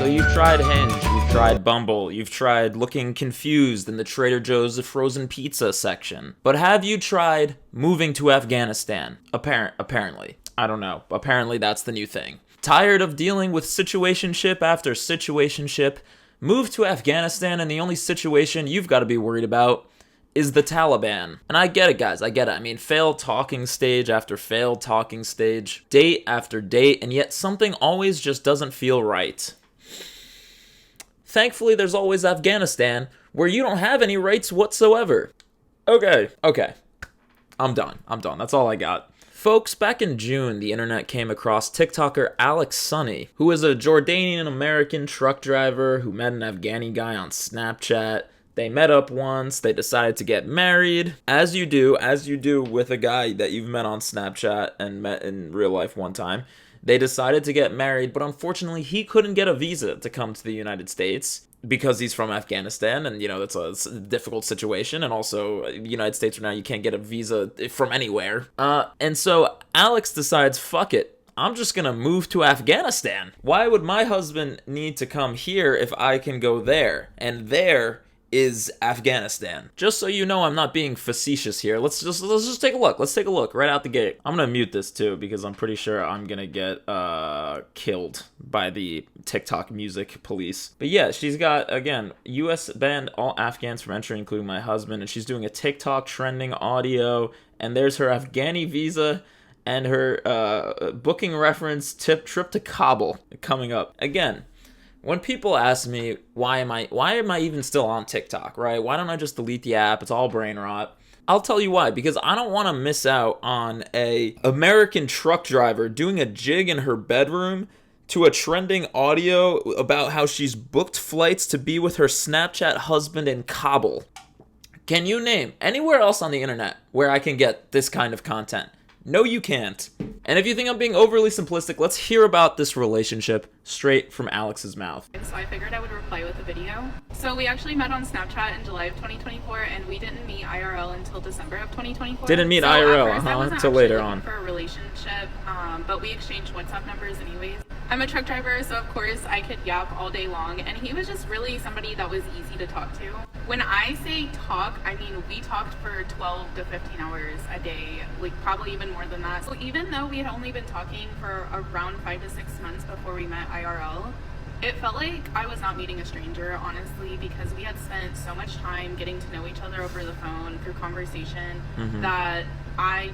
you've tried Hinge, you've tried Bumble, you've tried looking confused in the Trader Joe's frozen pizza section. But have you tried moving to Afghanistan? Apparently. I don't know. Apparently that's the new thing. Tired of dealing with situationship after situationship? Move to Afghanistan and the only situation you've got to be worried about is the Taliban. And I get it, guys. I get it. I mean, failed talking stage after failed talking stage, date after date, and yet something always just doesn't feel right. Thankfully, there's always Afghanistan, where you don't have any rights whatsoever. Okay. I'm done. That's all I got. Folks, back in June, the internet came across TikToker Alex Sunny, who is a Jordanian-American truck driver who met an Afghani guy on Snapchat. They met up once, they decided to get married. As you do with a guy that you've met on Snapchat and met in real life one time. They decided to get married, but unfortunately he couldn't get a visa to come to the United States because he's from Afghanistan, and it's a difficult situation, and also the United States right now you can't get a visa from anywhere. And so Alex decides, fuck it, I'm just gonna move to Afghanistan. Why would my husband need to come here if I can go there? And there is Afghanistan. Just so you know, I'm not being facetious here. Let's just take a look. Let's take a look right out the gate. I'm gonna mute this too because I'm pretty sure I'm gonna get killed by the TikTok music police. But yeah, she's got, again, U.S. banned all Afghans from entry, including my husband, and she's doing a TikTok trending audio. And there's her Afghani visa and her booking reference trip to Kabul coming up. Again, when people ask me why am I even still on TikTok, right? Why don't I just delete the app? It's all brain rot. I'll tell you why, because I don't want to miss out on a American truck driver doing a jig in her bedroom to a trending audio about how she's booked flights to be with her Snapchat husband in Kabul. Can you name anywhere else on the internet where I can get this kind of content? No, you can't. And if you think I'm being overly simplistic, let's hear about this relationship straight from Alex's mouth. So I figured I would reply with a video. So we actually met on Snapchat in July of 2024, and we didn't meet IRL until December of 2024. Didn't meet IRL, until later on. For a relationship, but we exchanged WhatsApp numbers anyways. I'm a truck driver, so of course I could yap all day long, and he was just really somebody that was easy to talk to. When I say talk, I mean we talked for 12 to 15 hours a day, like probably even more than that. So even though we had only been talking for around 5 to 6 months before we met IRL, it felt like I was not meeting a stranger, honestly, because we had spent so much time getting to know each other over the phone through conversation that I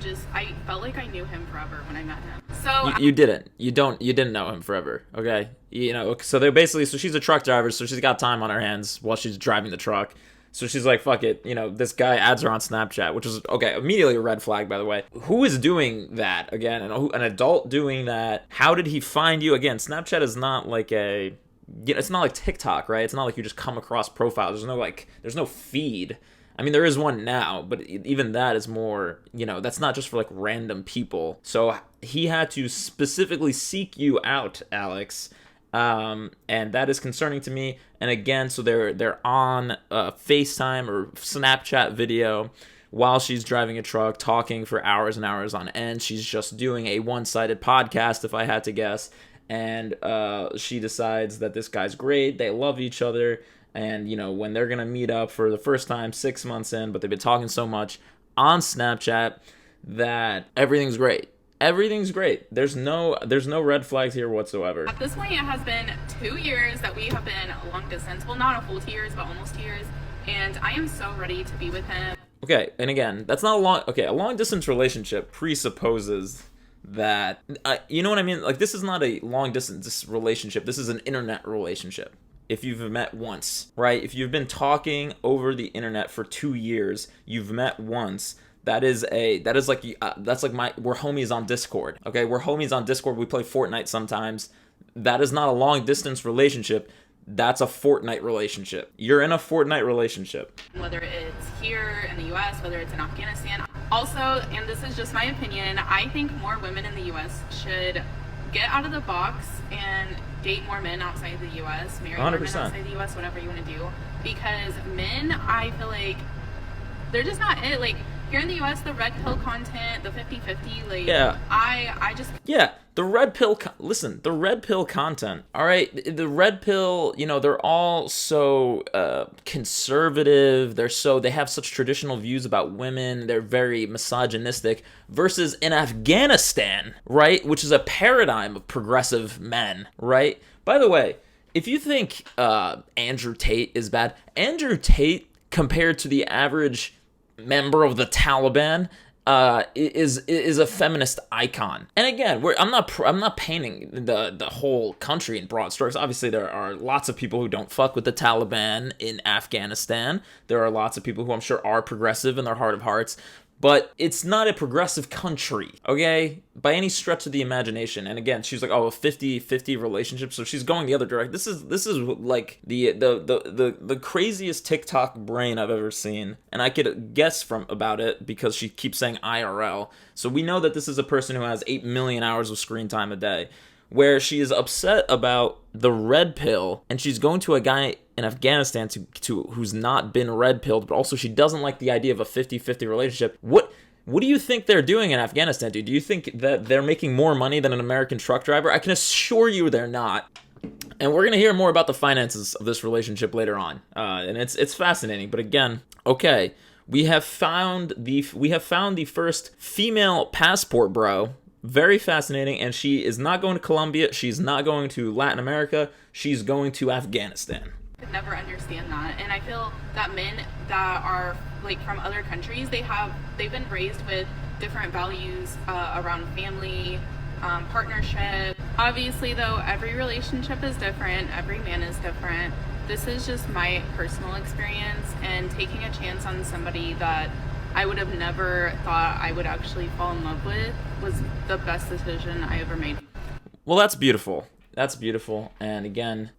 felt like I knew him forever when I met him. So you didn't know him forever, okay? So she's a truck driver, so she's got time on her hands while she's driving the truck. So she's like, fuck it, this guy adds her on Snapchat, which is, okay, immediately a red flag, by the way. Who is doing that, again? An adult doing that? How did he find you? Again, Snapchat is not like it's not like TikTok, right? It's not like you just come across profiles. There's no feed. I mean, there is one now, but even that is more, that's not just for like random people. So he had to specifically seek you out, Alex. And that is concerning to me. And again, so they're on FaceTime or Snapchat video while she's driving a truck, talking for hours and hours on end. She's just doing a one-sided podcast, if I had to guess. And she decides that this guy's great. They love each other. And, when they're going to meet up for the first time 6 months in, but they've been talking so much on Snapchat that everything's great. Everything's great. There's no red flags here whatsoever. At this point, it has been 2 years that we have been long distance. Well, not a full 2 years, but almost 2 years. And I am so ready to be with him. Okay, and again, that's not a long distance relationship presupposes that, you know what I mean? Like, this is not a long distance relationship. This is an internet relationship. If you've met once, right? If you've been talking over the internet for 2 years, you've met once. We're homies on Discord. Okay, we're homies on Discord. We play Fortnite sometimes. That is not a long distance relationship. That's a Fortnite relationship. You're in a Fortnite relationship. Whether it's here in the U.S., whether it's in Afghanistan. Also, and this is just my opinion, I think more women in the U.S. should get out of the box and date more men outside the U.S., marry 100%. more men outside the U.S., whatever you want to do. Because men, I feel like, they're just not it. Like, Here in the US, the red pill content, the 50-50, like, Yeah. I just... Yeah, the red pill, listen, the red pill content, all right? The red pill, you know, they're all so conservative. They have such traditional views about women. They're very misogynistic versus in Afghanistan, right? Which is a paradigm of progressive men, right? By the way, if you think Andrew Tate is bad, Andrew Tate, compared to the average member of the Taliban, is a feminist icon. And again, I'm not painting the whole country in broad strokes. Obviously, there are lots of people who don't fuck with the Taliban in Afghanistan. There are lots of people who I'm sure are progressive in their heart of hearts. But it's not a progressive country, okay? By any stretch of the imagination. And again, she's like, oh, a 50-50 relationship, so she's going the other direction. This is like the craziest TikTok brain I've ever seen. And I could guess about it because she keeps saying IRL. So we know that this is a person who has 8 million hours of screen time a day, where she is upset about the red pill, and she's going to a guy in Afghanistan to who's not been red pilled, but also she doesn't like the idea of a 50-50 relationship. What do you think they're doing in Afghanistan, dude? Do you think that they're making more money than an American truck driver? I can assure you they're not. And we're gonna hear more about the finances of this relationship later on, and it's fascinating. But again, okay, we have found the first female passport bro. Very fascinating, and she is not going to Colombia. She's not going to Latin America. She's going to Afghanistan. Could never understand that. And I feel that men that are like from other countries, they've been raised with different values around family, partnership. Obviously, though, every relationship is different. Every man is different. This is just my personal experience, and taking a chance on somebody that I would have never thought I would actually fall in love with was the best decision I ever made. Well, that's beautiful. That's beautiful. And again,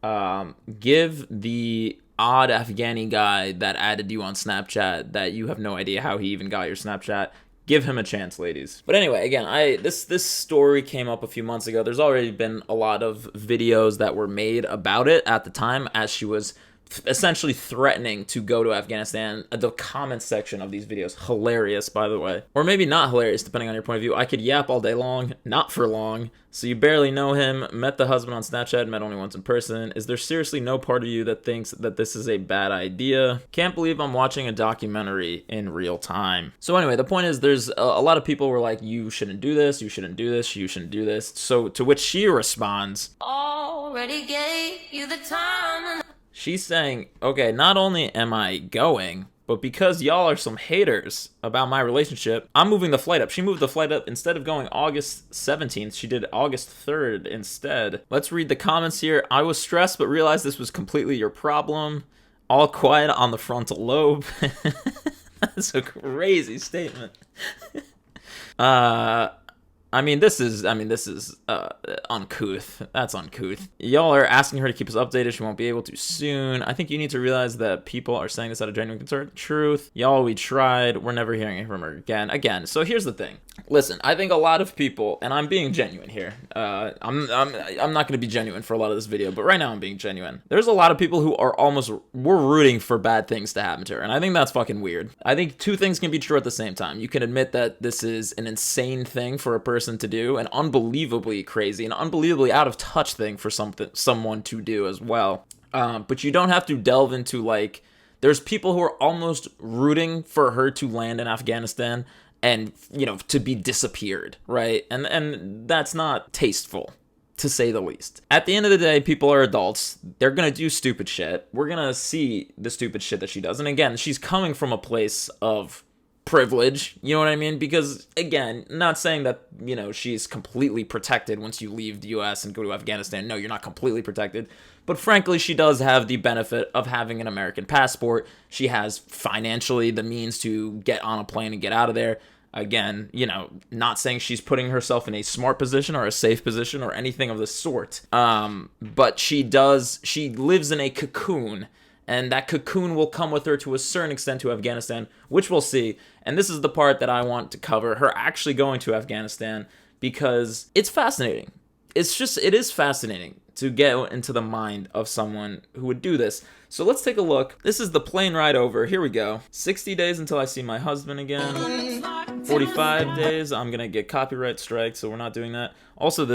give the odd Afghani guy that added you on Snapchat that you have no idea how he even got your Snapchat. Give him a chance, ladies. But anyway, again, this story came up a few months ago. There's already been a lot of videos that were made about it at the time as she was essentially threatening to go to Afghanistan. The comment section of these videos, hilarious, by the way. Or maybe not hilarious, depending on your point of view. I could yap all day long, not for long. So you barely know him, met the husband on Snapchat, met only once in person. Is there seriously no part of you that thinks that this is a bad idea? Can't believe I'm watching a documentary in real time. So anyway, the point is there's a lot of people were like, you shouldn't do this, you shouldn't do this, you shouldn't do this. So to which she responds, already gave you the time. She's saying, okay, not only am I going, but because y'all are some haters about my relationship, I'm moving the flight up. She moved the flight up. Instead of going August 17th, she did August 3rd instead. Let's read the comments here. I was stressed, but realized this was completely your problem. All quiet on the frontal lobe. That's a crazy statement. I mean, this is uncouth. That's uncouth. Y'all are asking her to keep us updated. She won't be able to soon. I think you need to realize that people are saying this out of genuine concern. Truth. Y'all, we tried. We're never hearing from her again. So here's the thing. Listen, I think a lot of people, and I'm being genuine here. I'm not going to be genuine for a lot of this video, but right now I'm being genuine. There's a lot of people who are we're rooting for bad things to happen to her, and I think that's fucking weird. I think two things can be true at the same time. You can admit that this is an insane thing for a person to do, an unbelievably crazy and unbelievably out of touch thing for someone to do as well. But you don't have to delve into like, there's people who are almost rooting for her to land in Afghanistan and, you know, to be disappeared, right? And that's not tasteful, to say the least. At the end of the day, people are adults. They're gonna do stupid shit. We're gonna see the stupid shit that she does. And again, she's coming from a place of privilege, you know what I mean? Because again, not saying that, you know, she's completely protected once you leave the US and go to Afghanistan. No, you're not completely protected. But frankly, she does have the benefit of having an American passport. She has financially the means to get on a plane and get out of there. Again, you know, not saying she's putting herself in a smart position or a safe position or anything of the sort. But she lives in a cocoon, and that cocoon will come with her to a certain extent to Afghanistan, which we'll see. And this is the part that I want to cover, her actually going to Afghanistan, because it's fascinating. It is fascinating. to get into the mind of someone who would do this. So let's take a look. This is the plane ride over. Here we go. 60 days until I see my husband again. 45 days. I'm going to get copyright strike, so we're not doing that. Also,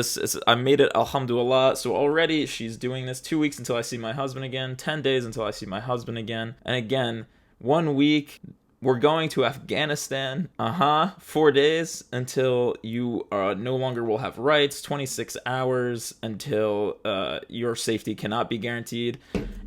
I made it alhamdulillah. So already she's doing this. 2 weeks until I see my husband again. 10 days until I see my husband again. And again, 1 week. We're going to Afghanistan. 4 days until you no longer will have rights. 26 hours until your safety cannot be guaranteed.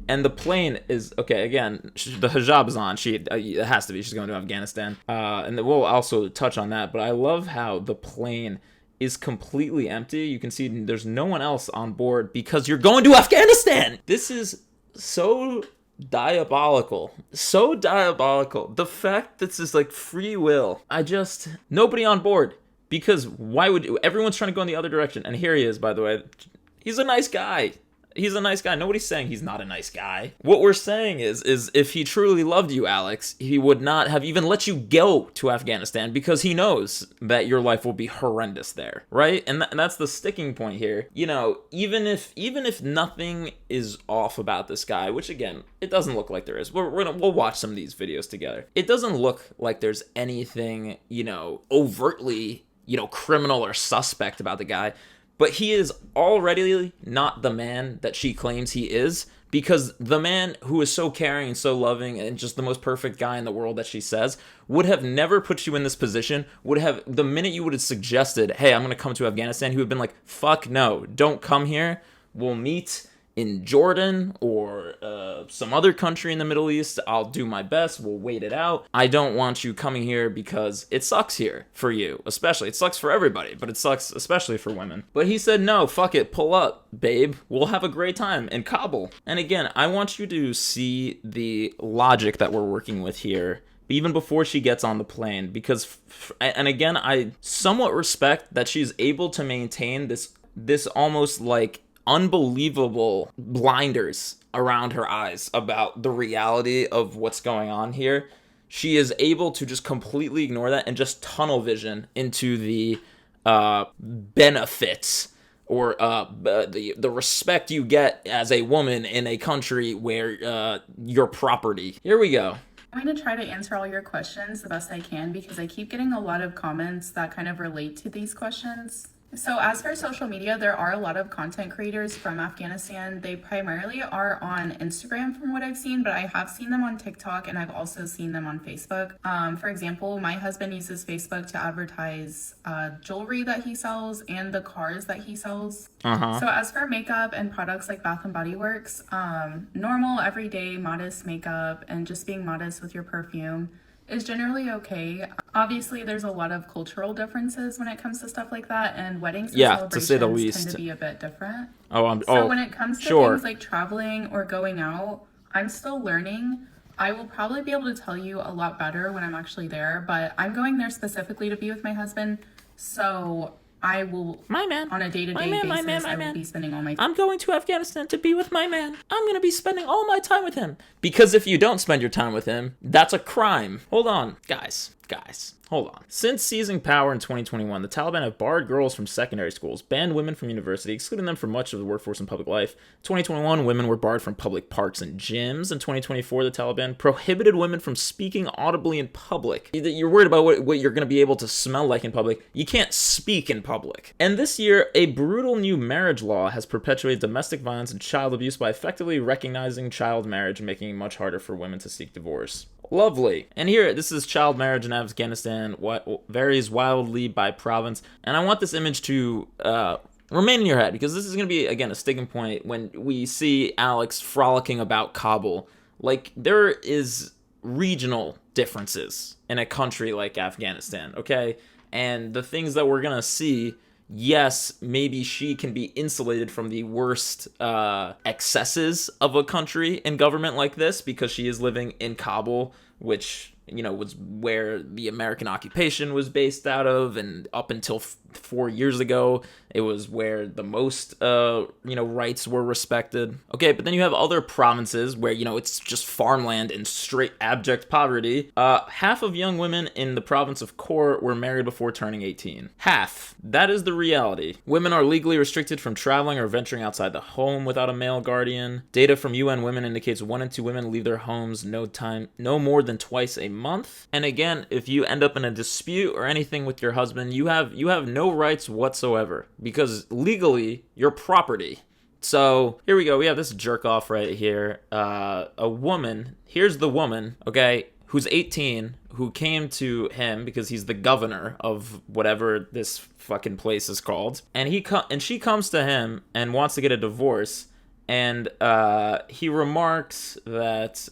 And the plane is, okay, again, the hijab is on. It has to be. She's going to Afghanistan. And we'll also touch on that. But I love how the plane is completely empty. You can see there's no one else on board because you're going to Afghanistan. This is so diabolical. So diabolical. The fact that this is like free will. Nobody on board. Because why would everyone's trying to go in the other direction? And here he is, by the way. He's a nice guy. He's a nice guy. Nobody's saying he's not a nice guy. What we're saying is if he truly loved you, Alex, he would not have even let you go to Afghanistan because he knows that your life will be horrendous there, right? And that's the sticking point here. You know, even if nothing is off about this guy, which again, it doesn't look like there is. We'll watch some of these videos together. It doesn't look like there's anything, overtly, criminal or suspect about the guy. But he is already not the man that she claims he is, because the man who is so caring and so loving and just the most perfect guy in the world that she says would have never put you in this position, the minute you would have suggested, hey, I'm going to come to Afghanistan, he would have been like, fuck no, don't come here. We'll meet in Jordan or some other country in the Middle East. I'll do my best. We'll wait it out. I don't want you coming here because it sucks here for you, especially. It sucks for everybody, but it sucks especially for women. But he said, no, fuck it. Pull up, babe. We'll have a great time in Kabul. And again, I want you to see the logic that we're working with here even before she gets on the plane, because, and again, I somewhat respect that she's able to maintain this almost like unbelievable blinders around her eyes about the reality of what's going on here. She is able to just completely ignore that and just tunnel vision into the benefits or the respect you get as a woman in a country where you're property. Here we go. I'm going to try to answer all your questions the best I can because I keep getting a lot of comments that kind of relate to these questions. So as for social media, there are a lot of content creators from Afghanistan. They primarily are on Instagram from what I've seen, but I have seen them on TikTok and I've also seen them on Facebook. For example, my husband uses Facebook to advertise jewelry that he sells and the cars that he sells. So as for makeup and products like Bath & Body Works, normal, everyday, modest makeup and just being modest with your perfume is generally okay. Obviously, there's a lot of cultural differences when it comes to stuff like that, and weddings and celebrations to say the least tend to be a bit different. So when it comes to things like traveling or going out, I'm still learning. I will probably be able to tell you a lot better when I'm actually there, but I'm going there specifically to be with my husband, so I will, on a day-to-day basis, I will be spending all my time. I'm going to Afghanistan to be with my man. I'm going to be spending all my time with him. Because if you don't spend your time with him, that's a crime. Hold on. Guys, hold on. Since seizing power in 2021, the Taliban have barred girls from secondary schools, banned women from university, excluding them from much of the workforce and public life. 2021, women were barred from public parks and gyms. In 2024, the Taliban prohibited women from speaking audibly in public. You're worried about what you're going to be able to smell like in public. You can't speak in public. And this year, a brutal new marriage law has perpetuated domestic violence and child abuse by effectively recognizing child marriage and making it much harder for women to seek divorce. Lovely. And here, this is child marriage in Afghanistan, what varies wildly by province. And I want this image to remain in your head, because this is going to be, again, a sticking point when we see Alex frolicking about Kabul. Like, there is regional differences in a country like Afghanistan, okay? And the things that we're going to see, yes, maybe she can be insulated from the worst excesses of a country and government like this because she is living in Kabul, which was where the American occupation was based out of, and up until 4 years ago, it was where the most, rights were respected. Okay, but then you have other provinces where, it's just farmland and straight abject poverty. Half of young women in the province of Kor were married before turning 18. Half. That is the reality. Women are legally restricted from traveling or venturing outside the home without a male guardian. Data from UN Women indicates 1 in 2 women leave their homes no more than twice a month. And again, if you end up in a dispute or anything with your husband, you have no rights whatsoever, because legally you're property. So here we go. We have this jerk off right here. A woman. Here's the woman, okay, who's 18, who came to him because he's the governor of whatever this fucking place is called, and she comes to him and wants to get a divorce, and he remarks that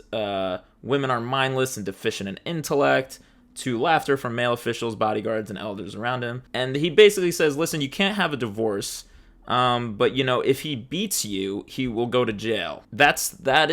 women are mindless and deficient in intellect, to laughter from male officials, bodyguards, and elders around him. And he basically says, listen, you can't have a divorce, but if he beats you, he will go to jail. That's what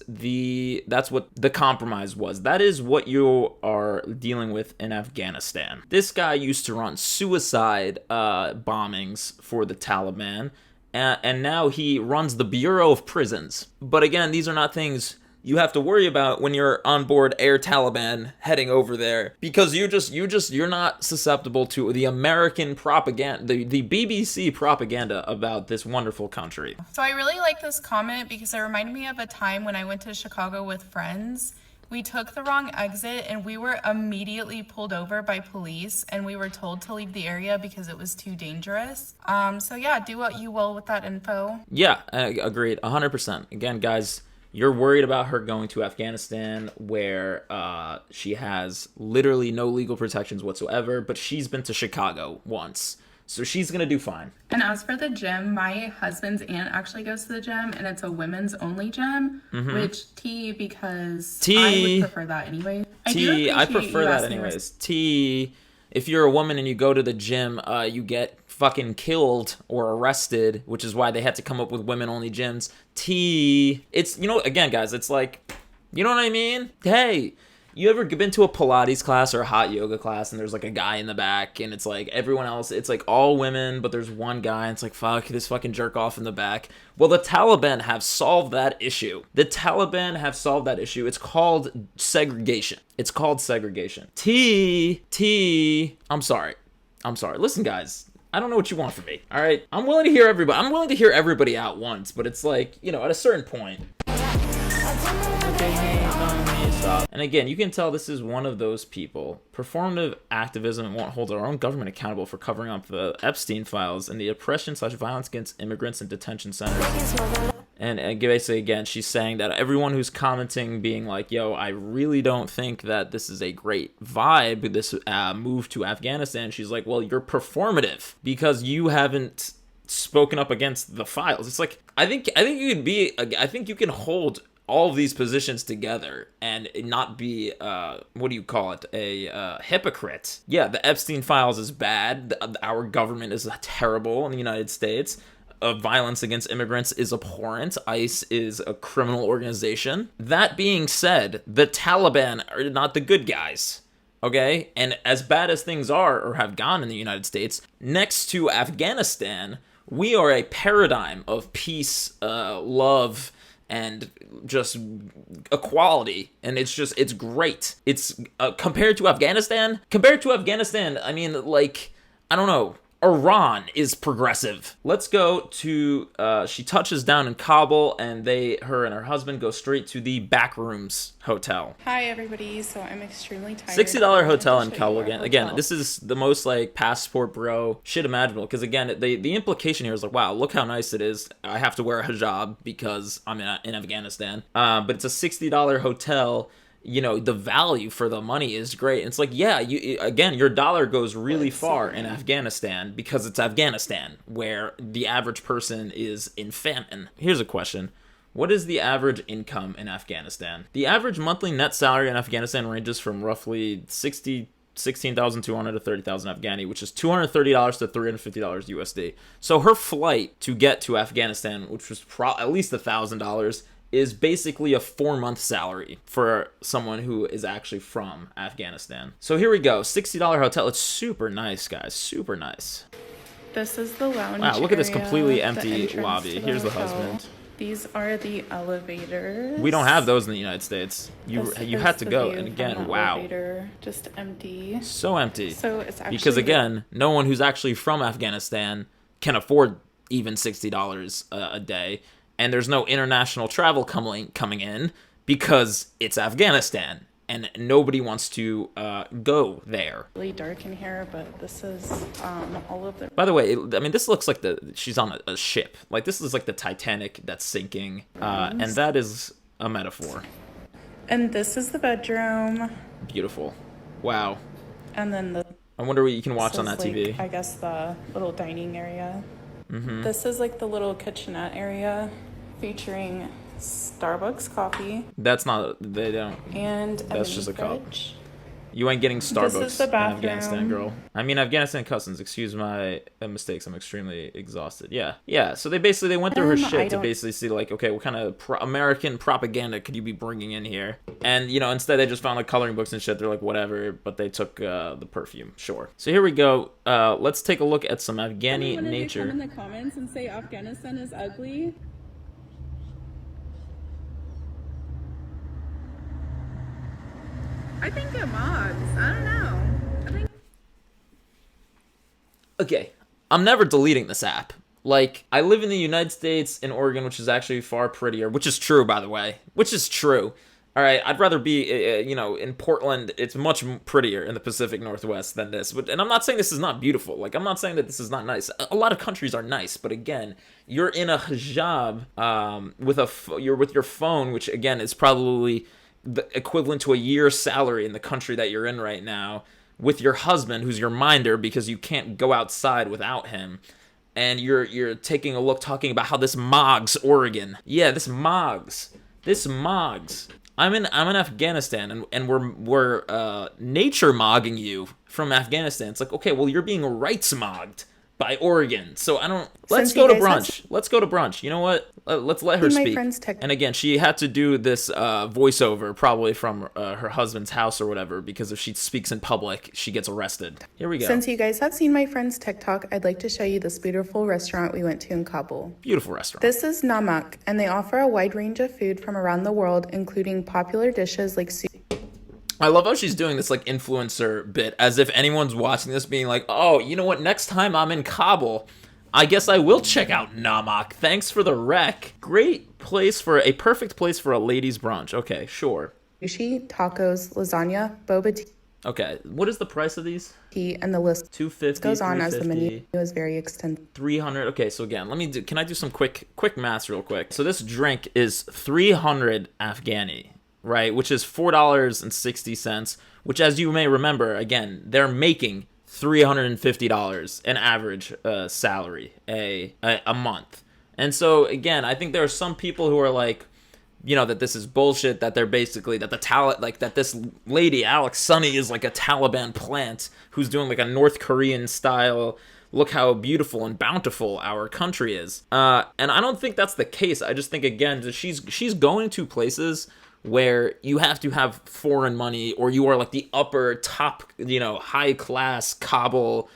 the compromise was. That is what you are dealing with in Afghanistan. This guy used to run suicide bombings for the Taliban, and now he runs the Bureau of Prisons. But again, these are not things you have to worry about when you're on board Air Taliban heading over there, because you're not susceptible to the American propaganda, the BBC propaganda about this wonderful country. So I really like this comment because it reminded me of a time when I went to Chicago with friends. We took the wrong exit and we were immediately pulled over by police, and we were told to leave the area because it was too dangerous. So yeah, do what you will with that info. Yeah, agreed, 100%. Again, guys, you're worried about her going to Afghanistan, where she has literally no legal protections whatsoever, but she's been to Chicago once, so she's gonna do fine. And as for the gym, my husband's aunt actually goes to the gym, and it's a women's only gym, which because I would prefer that anyway. I prefer that anyways. If you're a woman and you go to the gym, you get fucking killed or arrested, which is why they had to come up with women-only gyms. It's, again, guys, it's like, you know what I mean? Hey, you ever been to a Pilates class or a hot yoga class, and there's like a guy in the back, and it's like everyone else, it's like all women, but there's one guy, and it's like, fuck, this fucking jerk off in the back. Well, the Taliban have solved that issue. It's called segregation. I'm sorry. Listen, guys, I don't know what you want from me, all right? I'm willing to hear everybody out once, but it's like, at a certain point. And again, you can tell this is one of those people. Performative activism won't hold our own government accountable for covering up the Epstein files and the oppression/violence against immigrants in detention centers. And basically, again, she's saying that everyone who's commenting being like, yo, I really don't think that this is a great vibe, this move to Afghanistan. She's like, well, you're performative because you haven't spoken up against the files. It's like, I think you can hold all of these positions together and not be a hypocrite. Yeah, the Epstein files is bad. Our government is terrible in the United States. Violence against immigrants is abhorrent. ICE is a criminal organization. That being said, the Taliban are not the good guys. Okay? And as bad as things are or have gone in the United States, next to Afghanistan, we are a paradigm of peace, love, and just equality, and it's great. It's compared to Afghanistan, I mean, like, I don't know, Iran is progressive. Let's go to she touches down in Kabul, and her and her husband go straight to the Backrooms Hotel. Hi everybody, so I'm extremely tired. $60 hotel in Kabul again. This is the most like passport bro shit imaginable, because again, the implication here is like, wow, look how nice it is. I have to wear a hijab because I'm in Afghanistan. But it's a $60 hotel. The value for the money is great. And it's like, yeah, your dollar goes really far in Afghanistan because it's Afghanistan, where the average person is in famine. Here's a question. What is the average income in Afghanistan? The average monthly net salary in Afghanistan ranges from roughly $16,200 to $30,000 Afghani, which is $230 to $350 USD. So her flight to get to Afghanistan, which was at least $1,000, is basically a 4-month salary for someone who is actually from Afghanistan. So here we go, $60 hotel. It's super nice, guys, super nice. This is the lounge. Wow, look at this area, completely the empty entrance lobby. to the Here's the hotel. husband. These are the elevators. We don't have those in the United States. You This had is to the go, view and from again, the wow. elevator, just empty. So empty. So it's actually Because again, no one who's actually from Afghanistan can afford even $60 a day, and there's no international travel coming in because it's Afghanistan, and nobody wants to go there. really dark in here, but this is all of the. By the way, I mean, this looks like she's on a ship. Like, this is like the Titanic that's sinking, and that is a metaphor. And this is the bedroom. Beautiful. Wow. And then I wonder what you can watch this on is, that TV. like, I guess the little dining area. This is like the little kitchenette area featuring Starbucks coffee That's not, they don't. and That's just a cup. fridge. You ain't getting This Starbucks is the in bathroom. Afghanistan, girl. I mean, Afghanistan customs. Excuse my mistakes. I'm extremely exhausted. Yeah. So they went through her I shit to don't- basically see, like, okay, what kind of American propaganda could you be bringing in here? And instead they just found like coloring books and shit. They're like, whatever. But they took the perfume. Sure. So here we go. Let's take a look at some Afghani Everyone nature. come in the comments and say Afghanistan is ugly. I think it mogs. I don't know. I think Okay, I'm never deleting this app. Like, I live in the United States, in Oregon, which is actually far prettier, which is true, by the way, which is true. All right, I'd rather be, in Portland. It's much prettier in the Pacific Northwest than this. And I'm not saying this is not beautiful. Like, I'm not saying that this is not nice. A lot of countries are nice, but again, you're in a hijab you're with your phone, which again is probably the equivalent to a year's salary in the country that you're in right now, with your husband, who's your minder because you can't go outside without him. And you're taking a look, talking about how this mogs Oregon. Yeah, this mogs. I'm in Afghanistan, and we're nature mogging you from Afghanistan. It's like, okay, well, you're being rights mogged by Oregon. So I don't. Let's Since go you to guys brunch. Let's go to brunch. You know what? Let's let her My speak. friend's tech- And again, she had to do this voiceover probably from her husband's house or whatever, because if she speaks in public, she gets arrested. Here we go. Since you guys have seen my friend's TikTok, I'd like to show you this beautiful restaurant we went to in Kabul. Beautiful restaurant. This is Namak, and they offer a wide range of food from around the world, including popular dishes like I love how she's doing this like influencer bit, as if anyone's watching this being like, oh, you know what? Next time I'm in Kabul, I guess I will check out Namak. Thanks for the rec. Great place a perfect place for a ladies' brunch. Okay, sure. sushi, tacos, lasagna, boba Okay, what is the price of these? tea, and the list $250, goes on as the menu $350, is very extensive. $300. Okay, so again, can I do some quick maths real quick? So this drink is 300 Afghani, right? Which is $4.60, which, as you may remember, again, they're making $350 an average salary a month. And so again, I think there are some people who are like, that this is bullshit, that they're basically, that that this lady, Alex Sunny, is like a Taliban plant who's doing like a North Korean style, look how beautiful and bountiful our country is. And I don't think that's the case. I just think, again, that she's going to places where you have to have foreign money, or you are like the upper top, high class Kabul,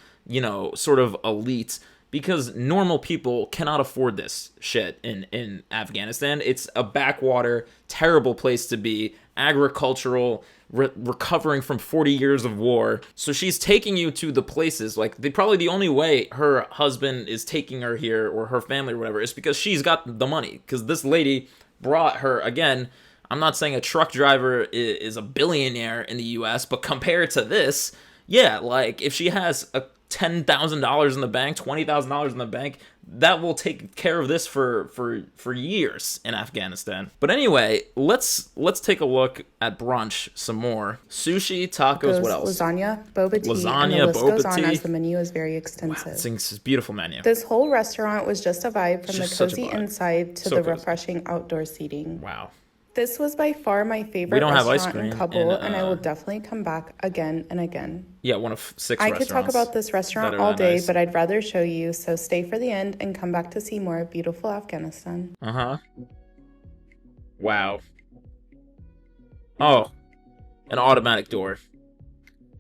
sort of elite, because normal people cannot afford this shit in Afghanistan. It's a backwater, terrible place to be, agricultural, recovering from 40 years of war. So she's taking you to the places, like, probably the only way her husband is taking her here, or her family or whatever, is because she's got the money. Because this lady brought her, again, I'm not saying a truck driver is a billionaire in the US, but compared to this, yeah, like, if she has a $10,000 in the bank, $20,000 in the bank, that will take care of this for years in Afghanistan. But anyway, let's take a look at brunch some more. Sushi, tacos, what else? Lasagna, boba tea, and Lasagna, the list goes boba on tea. as the menu is very Wow, extensive. it's a beautiful menu. This whole restaurant was just a vibe from the Just such a cozy vibe. inside to So the cozy. refreshing outdoor seating. Wow. This was by far my favorite We don't have ice restaurant in cream Kabul, in, and I will definitely come back again and again. Yeah, one of 6 I restaurants. could talk about this restaurant that are all that day, nice. but I'd rather show you, so stay for the end and come back to see more of beautiful Afghanistan. Uh-huh. Wow. Oh, an automatic door.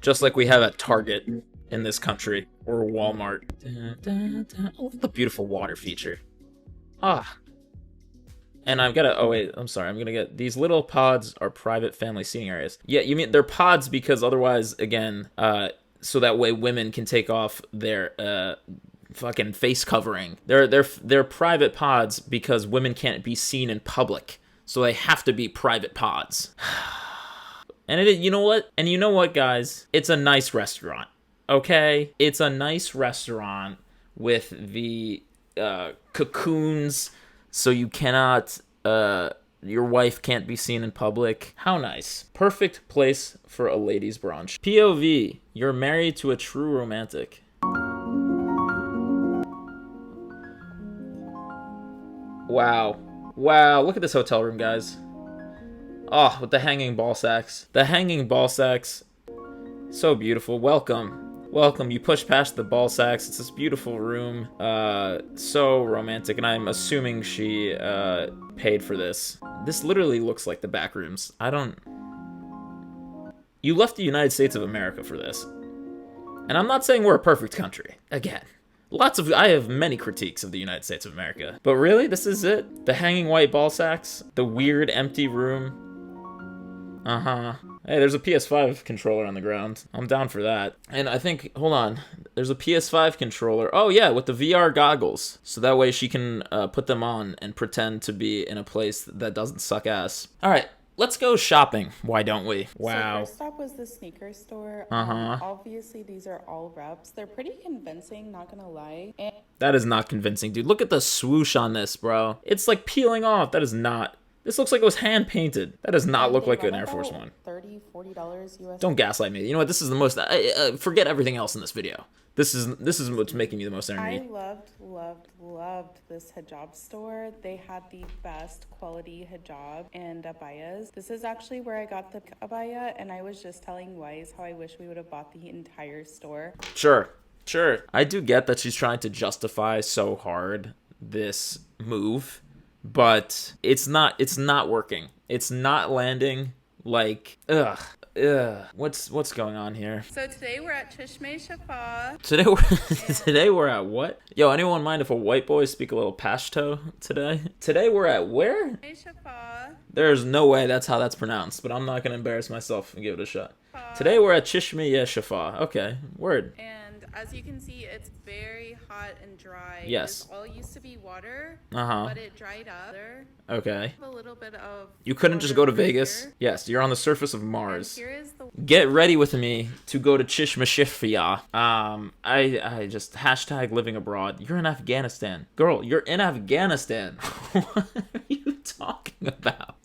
Just like we have at Target in this country, or Walmart. Oh, look at the beautiful water feature. Ah. And I've got to, oh wait, I'm sorry, I'm gonna get, these little pods are private family seating areas. Yeah, you mean, they're pods because otherwise, again, so that way women can take off their, fucking face covering. They're private pods because women can't be seen in public. So they have to be private pods. And you know what? And you know what, guys? It's a nice restaurant, okay? It's a nice restaurant with the cocoons, so you cannot, your wife can't be seen in public. How nice. Perfect place for a ladies' brunch. POV, you're married to a true romantic. Wow. Wow, look at this hotel room, guys. Oh, with the hanging ball sacks. The hanging ball sacks. So beautiful. Welcome. Welcome. You push past the ball sacks. It's this beautiful room. So romantic. And I'm assuming she paid for this. This literally looks like the back rooms. You left the United States of America for this. And I'm not saying we're a perfect country. Again. I have many critiques of the United States of America. But really, this is it? The hanging white ball sacks? The weird empty room? Uh-huh. Hey, there's a PS5 controller on the ground. I'm down for that. And I think, hold on, there's a PS5 controller. Oh yeah, with the VR goggles. So that way she can put them on and pretend to be in a place that doesn't suck ass. All right. Let's go shopping. Why don't we? Wow. So first stop was the sneaker store. Obviously, these are all reps. They're pretty convincing, not gonna lie. And that is not convincing, dude. Look at the swoosh on this, bro. It's like peeling off. That is not. This looks like it was hand painted. That does not look like an Air Force One. $30, $40 US. Don't gaslight me. You know what? This is the most. Forget everything else in this video. This is what's making me the most angry. I loved this hijab store. They had the best quality hijab and abayas. This is actually where I got the abaya, and I was just telling Wise how I wish we would have bought the entire store. Sure. I do get that she's trying to justify so hard this move, but it's not working. It's not landing. Like, ugh. What's going on here? So today we're at Chishme Shafa. Today we're at what? Yo, anyone mind if a white boy speak a little Pashto today? Today we're at where? Shafa. There's no way that's how that's pronounced, but I'm not gonna embarrass myself and give it a shot. Today we're at Chishme Shafa. Okay, word. And as you can see, it's very hot and dry. Yes. This all used to be water, Uh-huh. but it dried up. Okay. A little bit of You couldn't just go to Vegas? Here. Yes, you're on the surface of Mars. And here is the Get ready with me to go to Chishmashifia. I just hashtag living abroad. You're in Afghanistan. Girl, you're in Afghanistan. What are you talking about?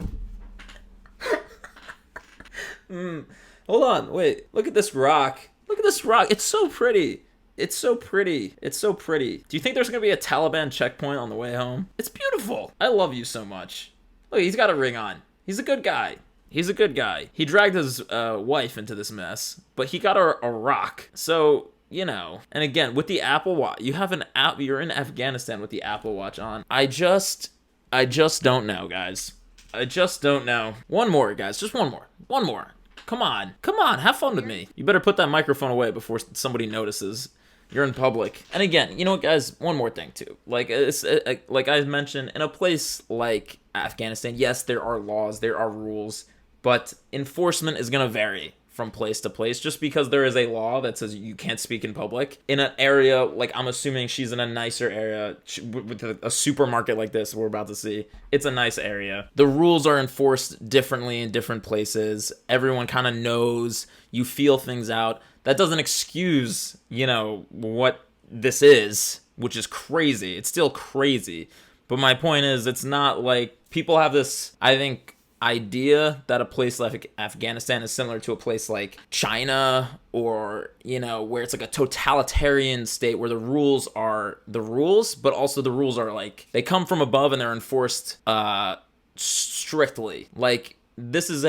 Hold on, wait. Look at this rock. Look at this rock. It's so pretty. It's so pretty. It's so pretty. Do you think there's gonna be a Taliban checkpoint on the way home? It's beautiful. I love you so much. Look, he's got a ring on. He's a good guy. He's a good guy. He dragged his wife into this mess, but he got a rock. So, you know. And again, with the Apple Watch, you're in Afghanistan with the Apple Watch on. I just don't know, guys. I just don't know. One more, guys. Just one more. One more. Come on, have fun with me. You better put that microphone away before somebody notices. You're in public. And again, you know what, guys? One more thing, too. Like, like I mentioned, in a place like Afghanistan, yes, there are laws, there are rules, but enforcement is going to vary from place to place. Just because there is a law that says you can't speak in public in an area, like I'm assuming she's in a nicer area with a supermarket like this we're about to see. It's a nice area. The rules are enforced differently in different places. Everyone kind of knows. You feel things out. That doesn't excuse, you know, what this is, which is crazy. It's still crazy. But my point is, it's not like people have this, I think, idea that a place like Afghanistan is similar to a place like China, or, you know, where it's like a totalitarian state where the rules are the rules, but also the rules are like, they come from above and they're enforced strictly. Like, this is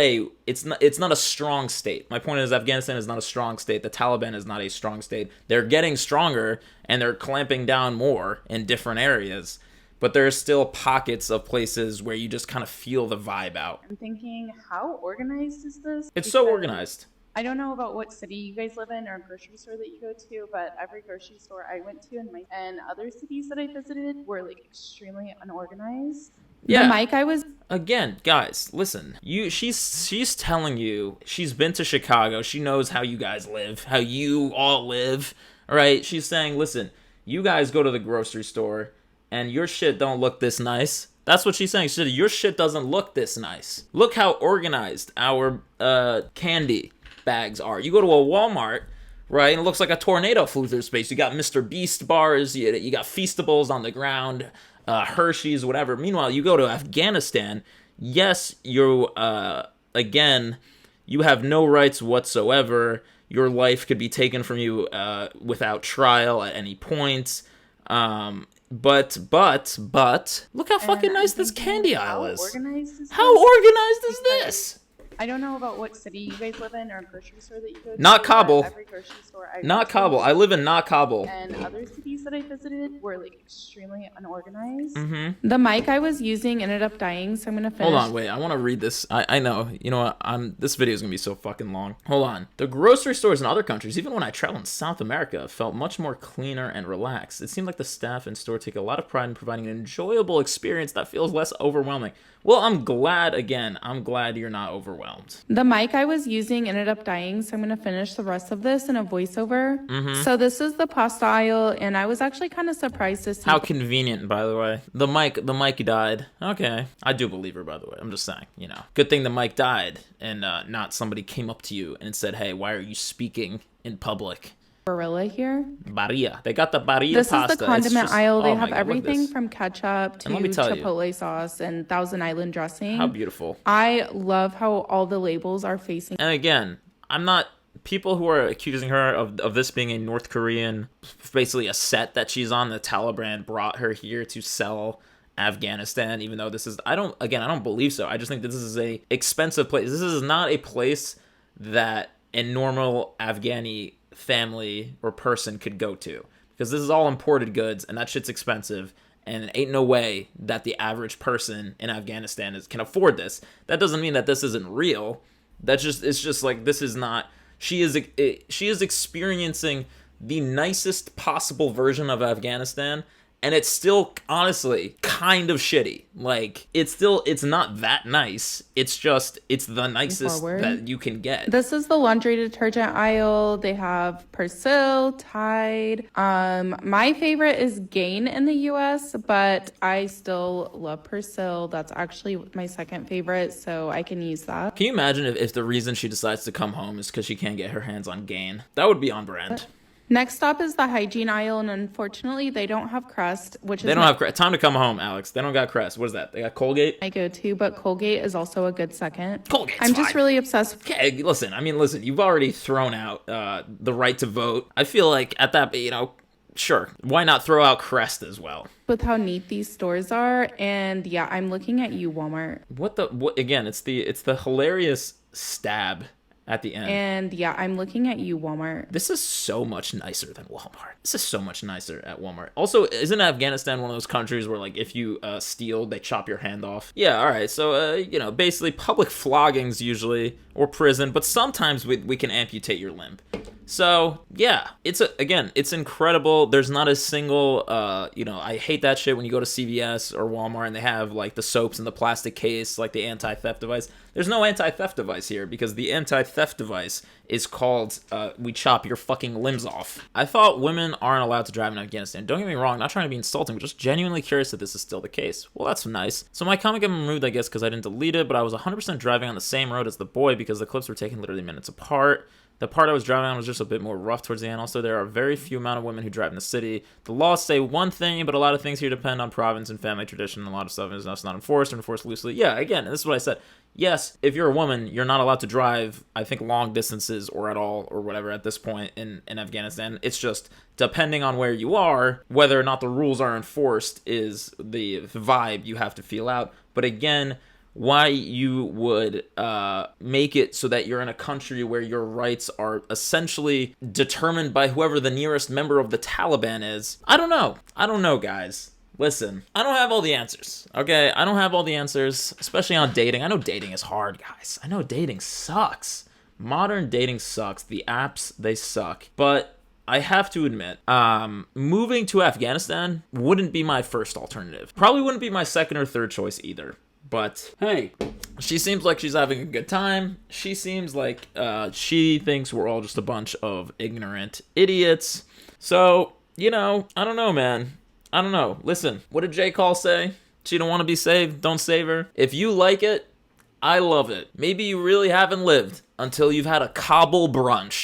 it's not a strong state. My point is, Afghanistan is not a strong state. The Taliban is not a strong state. They're getting stronger and they're clamping down more in different areas. but there's still pockets of places where you just kind of feel the vibe out. I'm thinking, how organized is this? It's so organized. I don't know about what city you guys live in or grocery store that you go to, but every grocery store I went to and other cities that I visited were like extremely unorganized. Yeah. The mic I was Again, guys, listen. She's telling you she's been to Chicago. She knows how you guys live, how you all live. All right? She's saying, "Listen, you guys go to the grocery store and your shit don't look this nice." That's what she's saying. She said, "Your shit doesn't look this nice. Look how organized our candy bags are. You go to a Walmart, right, and it looks like a tornado flew through space. You got Mr. Beast bars, you got Feastables on the ground, Hershey's, whatever. Meanwhile, you go to Afghanistan, yes, again, you have no rights whatsoever. Your life could be taken from you without trial at any point. But, look how fucking nice this candy aisle is. How organized is this? I don't know about what city you guys live in or grocery store that you go to. Not Kabul. Every grocery store Not Kabul. I live in not Kabul. And other cities that I visited were like extremely unorganized. Mm-hmm. The mic I was using ended up dying, so I'm gonna finish. Hold on, wait. I want to read this. I know. You know what? This video is gonna be so fucking long. Hold on. The grocery stores in other countries, even when I traveled in South America, felt much more cleaner and relaxed. It seemed like the staff in store take a lot of pride in providing an enjoyable experience that feels less overwhelming. Well, I'm glad you're not overwhelmed. The mic I was using ended up dying, so I'm going to finish the rest of this in a voiceover. Mm-hmm. So this is the pasta aisle, and I was actually kind of surprised to see... How convenient, by the way. The mic died. Okay. I do believe her, by the way. I'm just saying, you know. Good thing the mic died, and not somebody came up to you and said, "Hey, why are you speaking in public?" Barilla here. Barilla. They got the Barilla This pasta. Is the condiment aisle. They have God, everything from ketchup to chipotle sauce and Thousand Island dressing. How beautiful. I love how all the labels are facing. And again, I'm not... People who are accusing her of this being a North Korean, basically a set that she's on, the Taliban brought her here to sell Afghanistan, even though this is... I don't believe so. I just think this is a expensive place. This is not a place that a normal Afghani family or person could go to, because this is all imported goods and that shit's expensive, and ain't no way that the average person in Afghanistan can afford this. That doesn't mean that this isn't real. It's just like, this is not... She is experiencing the nicest possible version of Afghanistan, and it's still, honestly, kind of shitty. Like, it's not that nice. It's the nicest that you can get. This is the laundry detergent aisle. They have Persil, Tide. My favorite is Gain in the US, but I still love Persil. That's actually my second favorite, so I can use that. Can you imagine if the reason she decides to come home is because she can't get her hands on Gain? That would be on brand. Next stop is the hygiene aisle, and unfortunately, they don't have Crest, They don't have Crest. Time to come home, Alex. They don't got Crest. What is that? They got Colgate? I go to, but Colgate is also a good second. Colgate's I'm just fine. really obsessed with... Okay, listen, you've already thrown out the right to vote. I feel like at that, sure, why not throw out Crest as well? With how neat these stores are, and yeah, I'm looking at you, Walmart. What again, it's the hilarious stab at the end. And yeah, I'm looking at you, Walmart. This is so much nicer than Walmart. This is so much nicer at Walmart. Also, isn't Afghanistan one of those countries where, like, if you steal, they chop your hand off? Yeah, all right. So, basically public floggings usually, or prison, but sometimes we can amputate your limb. So, yeah, it's incredible. There's not a single, I hate that shit when you go to CVS or Walmart and they have, like, the soaps in the plastic case, like the anti-theft device. There's no anti-theft device here, because the anti-theft device is called, we chop your fucking limbs off. I thought women aren't allowed to drive in Afghanistan. Don't get me wrong, not trying to be insulting, but just genuinely curious if this is still the case. Well, that's nice. So my comment got removed, I guess, because I didn't delete it, but I was 100% driving on the same road as the boy because the clips were taken literally minutes apart. The part I was driving on was just a bit more rough towards the end. Also, there are very few amount of women who drive in the city. The laws say one thing, but a lot of things here depend on province and family tradition. A lot of stuff is not enforced or enforced loosely. Yeah, again, this is what I said. Yes, if you're a woman, you're not allowed to drive, I think, long distances or at all or whatever at this point in Afghanistan. It's just depending on where you are, whether or not the rules are enforced is the vibe you have to feel out. But again, why you would make it so that you're in a country where your rights are essentially determined by whoever the nearest member of the Taliban is. I don't know, guys. Listen, I don't have all the answers, okay? I don't have all the answers, especially on dating. I know dating is hard, guys. I know dating sucks. Modern dating sucks. The apps, they suck. But I have to admit, moving to Afghanistan wouldn't be my first alternative. Probably wouldn't be my second or third choice either. But hey, she seems like she's having a good time. She seems like she thinks we're all just a bunch of ignorant idiots. So, I don't know, man. I don't know. Listen, what did J. Cole say? She don't want to be saved, don't save her. If you like it, I love it. Maybe you really haven't lived until you've had a Kabul brunch.